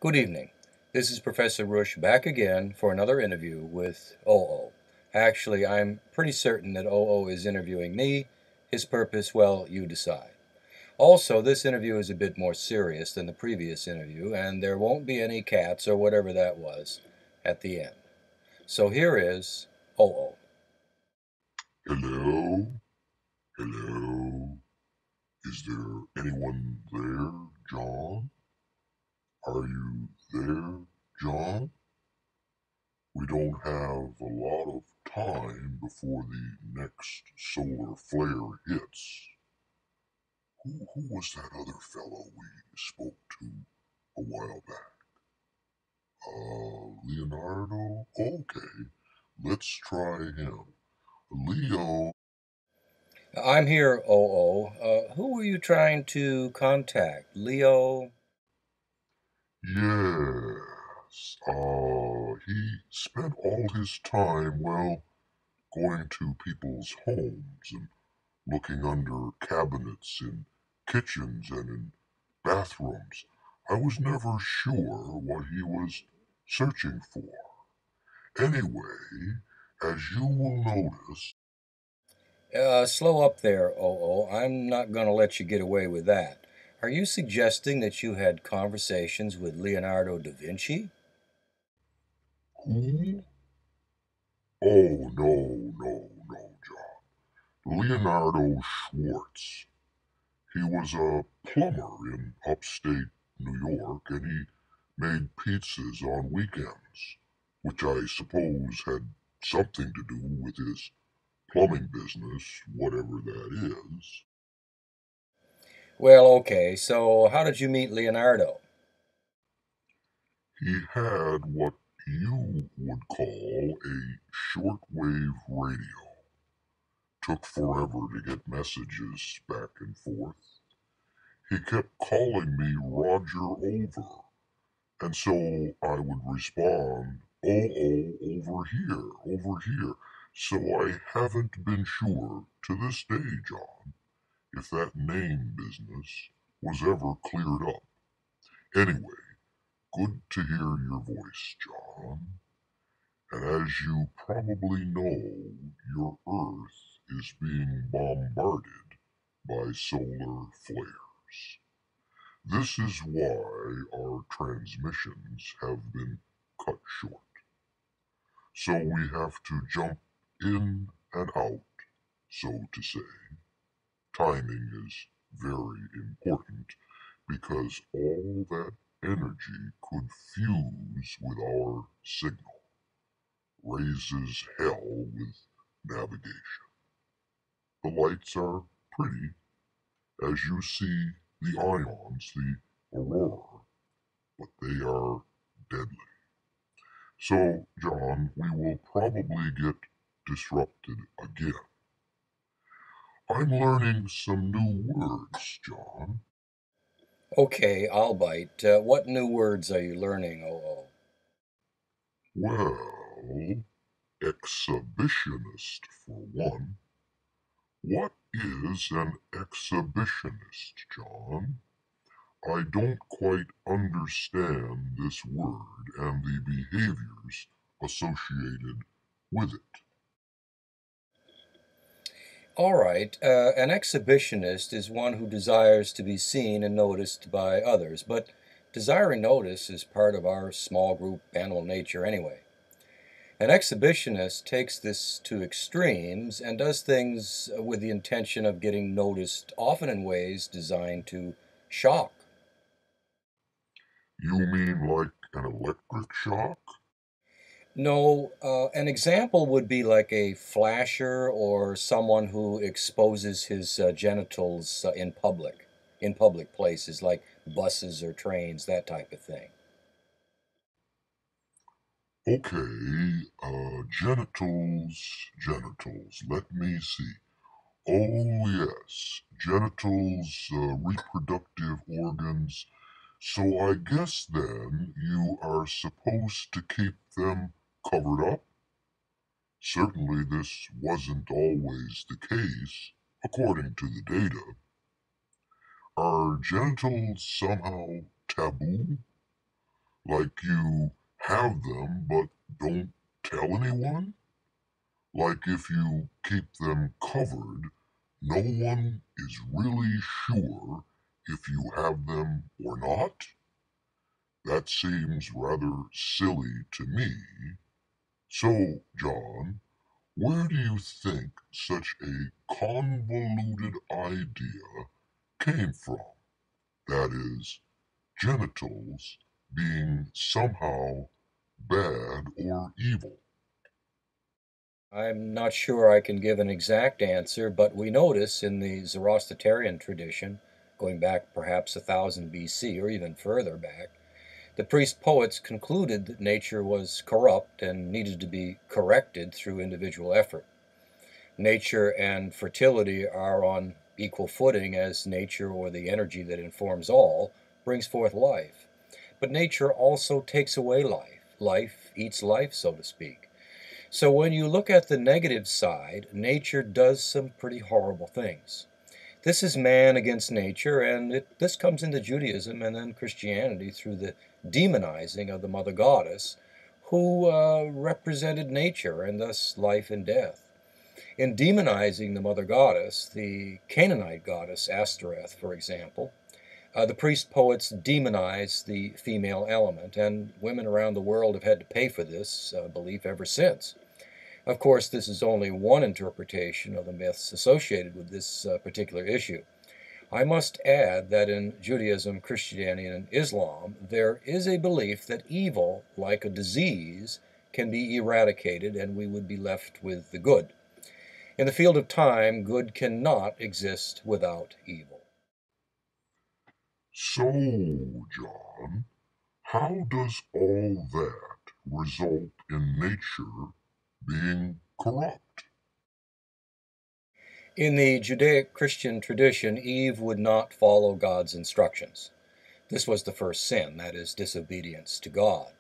Good evening. This is Professor Rush back again for another interview with OO. Actually, I'm pretty certain that OO is interviewing me. His purpose, well, you decide. Also, this interview is a bit more serious than the previous interview, and there won't be any cats or whatever that was at the end. So here is OO. Hello? Hello? Is there anyone there, John? Are you there, John? We don't have a lot of time before the next solar flare hits. Who was that other fellow we spoke to a while back? Leonardo? Okay, let's try him. Leo. I'm here, OO. Who were you trying to contact? Leo? Yes. He spent all his time, well, going to people's homes and looking under cabinets in kitchens and in bathrooms. I was never sure what he was searching for. Anyway, as you will notice, Slow up there, OO. I'm not going to let you get away with that. Are you suggesting that you had conversations with Leonardo da Vinci? who? Oh, no, John. Leonardo Schwartz. He was a plumber in upstate New York, and he made pizzas on weekends, which I suppose had something to do with his plumbing business, whatever that is. Well, okay, so how did you meet Leonardo? He had what you would call a shortwave radio. Took forever to get messages back and forth. He kept calling me Roger over. And so I would respond, over here, over here. So I haven't been sure to this day, John, if that name business was ever cleared up. Anyway, good to hear your voice, John. And as you probably know, your Earth is being bombarded by solar flares. This is why our transmissions have been cut short. So we have to jump in and out, so to say. Timing is very important because all that energy could fuse with our signal, raises hell with navigation. The lights are pretty, as you see the ions, the aurora, but they are deadly. So, John, we will probably get disrupted again. I'm learning some new words, John. Okay, I'll bite. What new words are you learning, OO? Well, exhibitionist for one. What is an exhibitionist, John? I don't quite understand this word and the behaviors associated with it. All right, an exhibitionist is one who desires to be seen and noticed by others, but desiring notice is part of our small group animal nature anyway. An exhibitionist takes this to extremes and does things with the intention of getting noticed, often in ways designed to shock. You mean like an electric shock? No, an example would be like a flasher or someone who exposes his genitals in public places like buses or trains, that type of thing. Okay, genitals. Let me see. Oh, yes, genitals, reproductive organs. So I guess then you are supposed to keep them covered up? Certainly, this wasn't always the case, according to the data. Are genitals somehow taboo? Like you have them but don't tell anyone? Like if you keep them covered, no one is really sure if you have them or not? That seems rather silly to me. So, John, where do you think such a convoluted idea came from? That is, genitals being somehow bad or evil. I'm not sure I can give an exact answer, but we notice in the Zoroastrian tradition, going back perhaps 1000 BC or even further back, the priest poets concluded that nature was corrupt and needed to be corrected through individual effort. Nature and fertility are on equal footing as nature, or the energy that informs all, brings forth life. But nature also takes away life. Life eats life, so to speak. So when you look at the negative side, nature does some pretty horrible things. This is man against nature, and this comes into Judaism and then Christianity through the demonizing of the mother goddess, who represented nature and thus life and death. In demonizing the mother goddess, the Canaanite goddess Ashtoreth, for example, the priest poets demonize the female element, and women around the world have had to pay for this belief ever since. Of course, this is only one interpretation of the myths associated with this particular issue. I must add that in Judaism, Christianity, and Islam, there is a belief that evil, like a disease, can be eradicated and we would be left with the good. In the field of time, good cannot exist without evil. So, John, how does all that result in nature being corrupt? In the Judaic Christian tradition, Eve would not follow God's instructions. This was the first sin, that is, disobedience to God.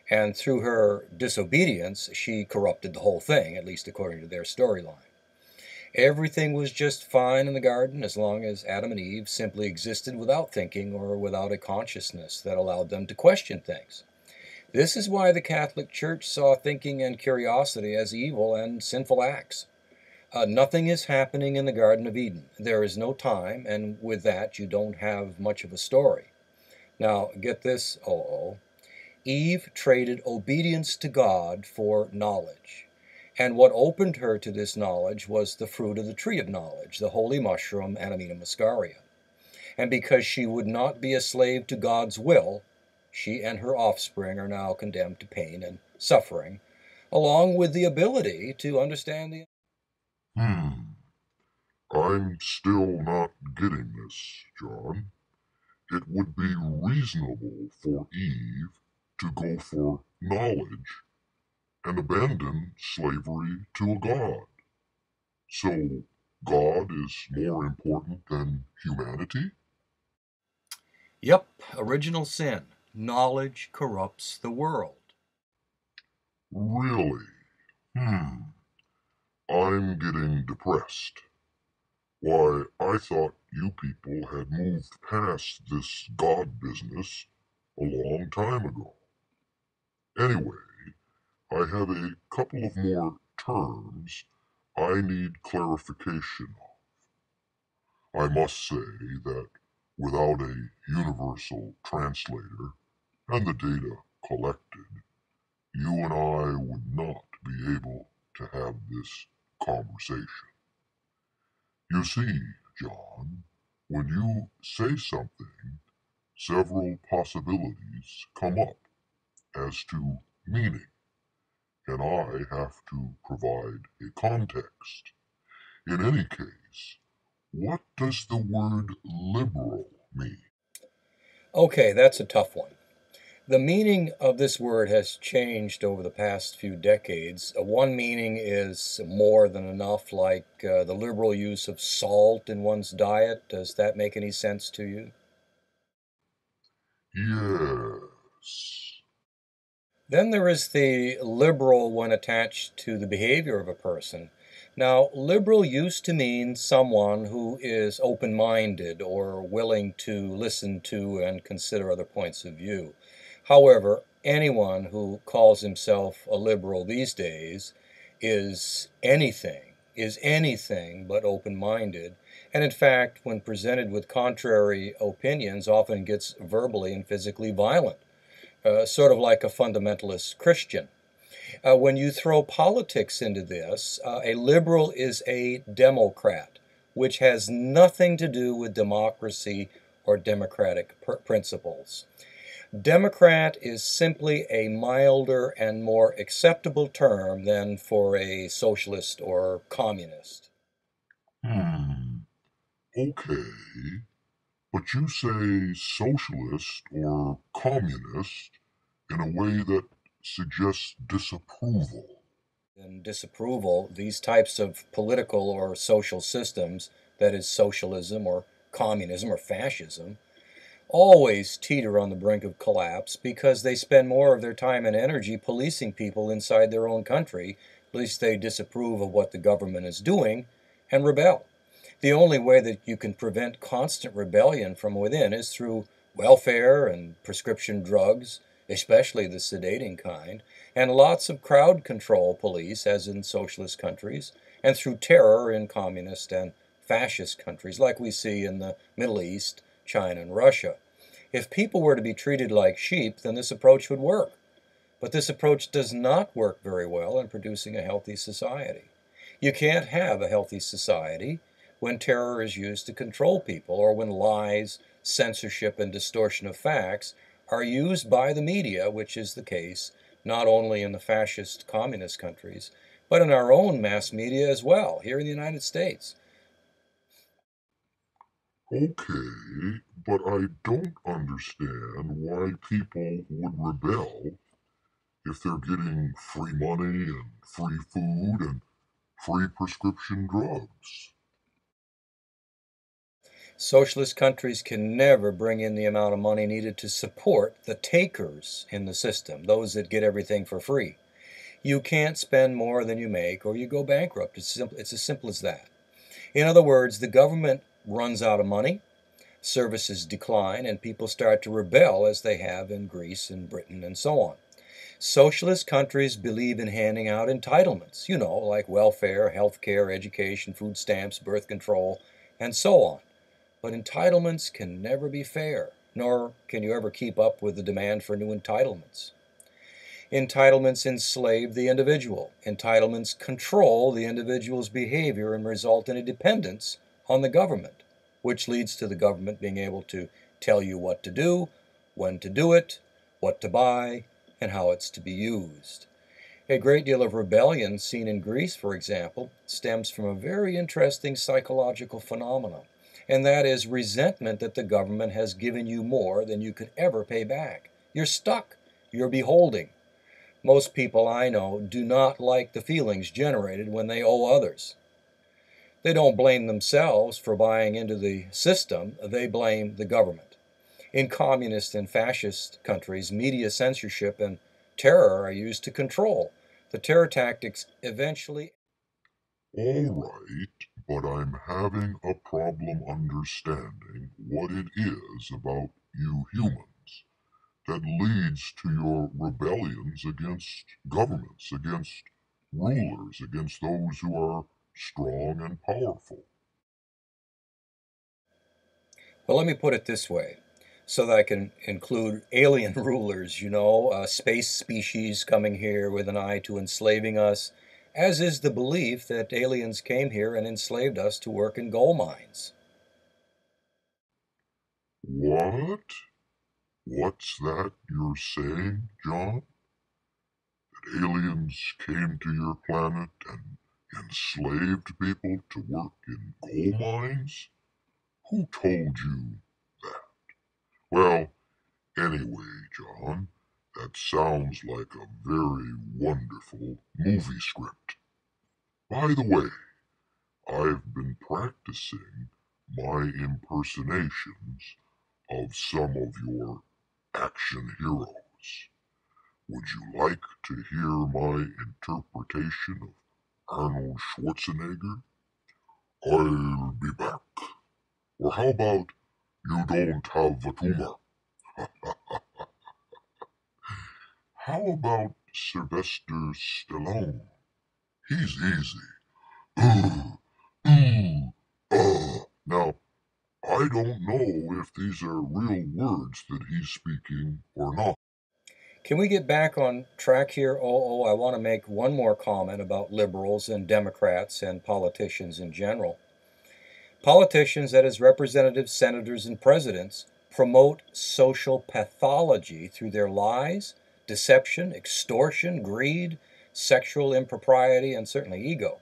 And through her disobedience, she corrupted the whole thing, at least according to their storyline. Everything was just fine in the garden as long as Adam and Eve simply existed without thinking or without a consciousness that allowed them to question things. This is why the Catholic Church saw thinking and curiosity as evil and sinful acts. Nothing is happening in the Garden of Eden. There is no time, and with that, you don't have much of a story. Now, get this, Eve traded obedience to God for knowledge. And what opened her to this knowledge was the fruit of the tree of knowledge, the holy mushroom Amanita muscaria. And because she would not be a slave to God's will, she and her offspring are now condemned to pain and suffering, along with the ability to understand the. Hmm, I'm still not getting this, John. It would be reasonable for Eve to go for knowledge and abandon slavery to a god. So, God is more important than humanity? Yep, original sin. Knowledge corrupts the world. Really? Hmm, I'm getting depressed. Why, I thought you people had moved past this God business a long time ago. Anyway, I have a couple of more terms I need clarification on. I must say that without a universal translator and the data collected, you and I would not be able to have this conversation. You see, John, when you say something, several possibilities come up as to meaning, and I have to provide a context. In any case, what does the word liberal mean? Okay, that's a tough one. The meaning of this word has changed over the past few decades. One meaning is more than enough, like the liberal use of salt in one's diet. Does that make any sense to you? Yes. Then there is the liberal when attached to the behavior of a person. Now, liberal used to mean someone who is open minded or willing to listen to and consider other points of view. However, anyone who calls himself a liberal these days is anything but open-minded, and in fact, when presented with contrary opinions, often gets verbally and physically violent, sort of like a fundamentalist Christian. When you throw politics into this, a liberal is a Democrat, which has nothing to do with democracy or democratic principles. Democrat is simply a milder and more acceptable term than for a socialist or communist. Hmm, okay. But you say socialist or communist in a way that suggests disapproval. In disapproval, these types of political or social systems, that is, socialism or communism or fascism, always teeter on the brink of collapse because they spend more of their time and energy policing people inside their own country, at least they disapprove of what the government is doing, and rebel. The only way that you can prevent constant rebellion from within is through welfare and prescription drugs, especially the sedating kind, and lots of crowd control police, as in socialist countries, and through terror in communist and fascist countries like we see in the Middle East, China, and Russia. If people were to be treated like sheep, then this approach would work. But this approach does not work very well in producing a healthy society. You can't have a healthy society when terror is used to control people, or when lies, censorship, and distortion of facts are used by the media, which is the case not only in the fascist communist countries, but in our own mass media as well, here in the United States. Okay, but I don't understand why people would rebel if they're getting free money and free food and free prescription drugs. Socialist countries can never bring in the amount of money needed to support the takers in the system, those that get everything for free. You can't spend more than you make or you go bankrupt. It's as simple as that. In other words, the government runs out of money, services decline, and people start to rebel as they have in Greece and Britain and so on. Socialist countries believe in handing out entitlements, like welfare, health care, education, food stamps, birth control, and so on. But entitlements can never be fair, nor can you ever keep up with the demand for new entitlements. Entitlements enslave the individual. Entitlements control the individual's behavior and result in a dependence on the government, which leads to the government being able to tell you what to do, when to do it, what to buy, and how it's to be used. A great deal of rebellion seen in Greece, for example, stems from a very interesting psychological phenomenon, and that is resentment that the government has given you more than you could ever pay back. You're stuck. You're beholding. Most people I know do not like the feelings generated when they owe others. They don't blame themselves for buying into the system, they blame the government. In communist and fascist countries, media censorship and terror are used to control. The terror tactics eventually. All right, but I'm having a problem understanding what it is about you humans that leads to your rebellions against governments, against rulers, against those who are strong and powerful. Well, let me put it this way so that I can include alien rulers, space species coming here with an eye to enslaving us, as is the belief that aliens came here and enslaved us to work in gold mines. What? What's that you're saying, John? That aliens came to your planet and enslaved people to work in coal mines? Who told you that? Well, anyway, John, that sounds like a very wonderful movie script. By the way, I've been practicing my impersonations of some of your action heroes. Would you like to hear my interpretation of Arnold Schwarzenegger? I'll be back. Or how about you don't have a tumor? How about Sylvester Stallone? He's easy. Ooh, ooh, Now, I don't know if these are real words that he's speaking or not. Can we get back on track here? I want to make one more comment about liberals and Democrats and politicians in general. Politicians, that is, representatives, senators, and presidents, promote social pathology through their lies, deception, extortion, greed, sexual impropriety, and certainly ego.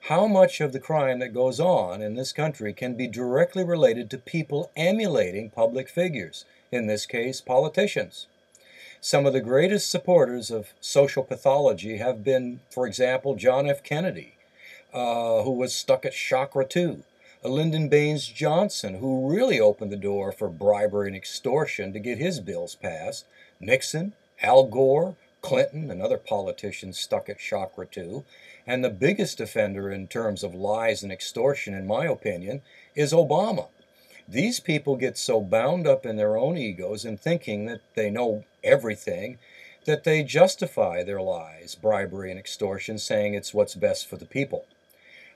How much of the crime that goes on in this country can be directly related to people emulating public figures, in this case, politicians? Some of the greatest supporters of social pathology have been, for example, John F. Kennedy, who was stuck at Chakra 2, Lyndon Baines Johnson, who really opened the door for bribery and extortion to get his bills passed, Nixon, Al Gore, Clinton, and other politicians stuck at Chakra 2, and the biggest offender in terms of lies and extortion, in my opinion, is Obama. These people get so bound up in their own egos and thinking that they know everything that they justify their lies, bribery, and extortion, saying it's what's best for the people.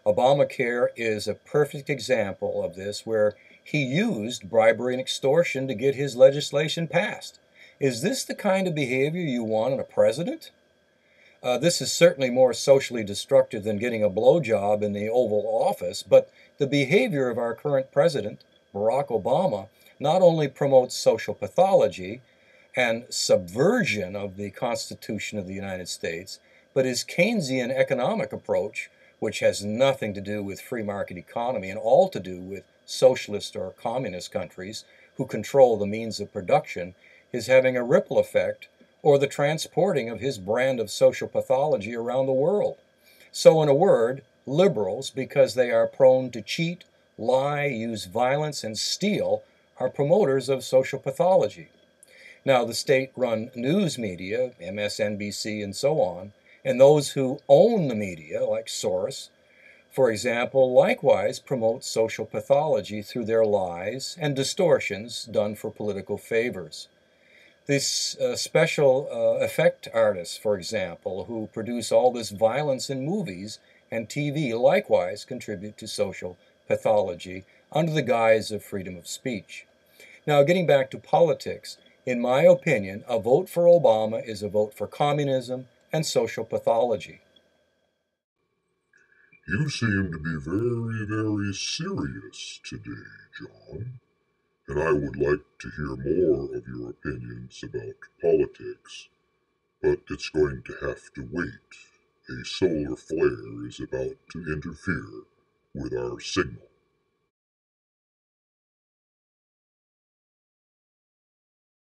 Obamacare is a perfect example of this, where he used bribery and extortion to get his legislation passed. Is this the kind of behavior you want in a president? This is certainly more socially destructive than getting a blowjob in the Oval Office, but the behavior of our current president, Barack Obama, not only promotes social pathology and subversion of the Constitution of the United States, but his Keynesian economic approach, which has nothing to do with free market economy and all to do with socialist or communist countries who control the means of production, is having a ripple effect, or the transporting of his brand of social pathology around the world. So, in a word, liberals, because they are prone to cheat, lie, use violence, and steal, are promoters of social pathology. Now, the state-run news media, MSNBC and so on, and those who own the media, like Soros, for example, likewise promote social pathology through their lies and distortions done for political favors. These special effect artists, for example, who produce all this violence in movies and TV, likewise contribute to social pathology under the guise of freedom of speech. Now, getting back to politics, in my opinion, a vote for Obama is a vote for communism and social pathology. You seem to be very, very serious today, John, and I would like to hear more of your opinions about politics, but it's going to have to wait. A solar flare is about to interfere with our signal.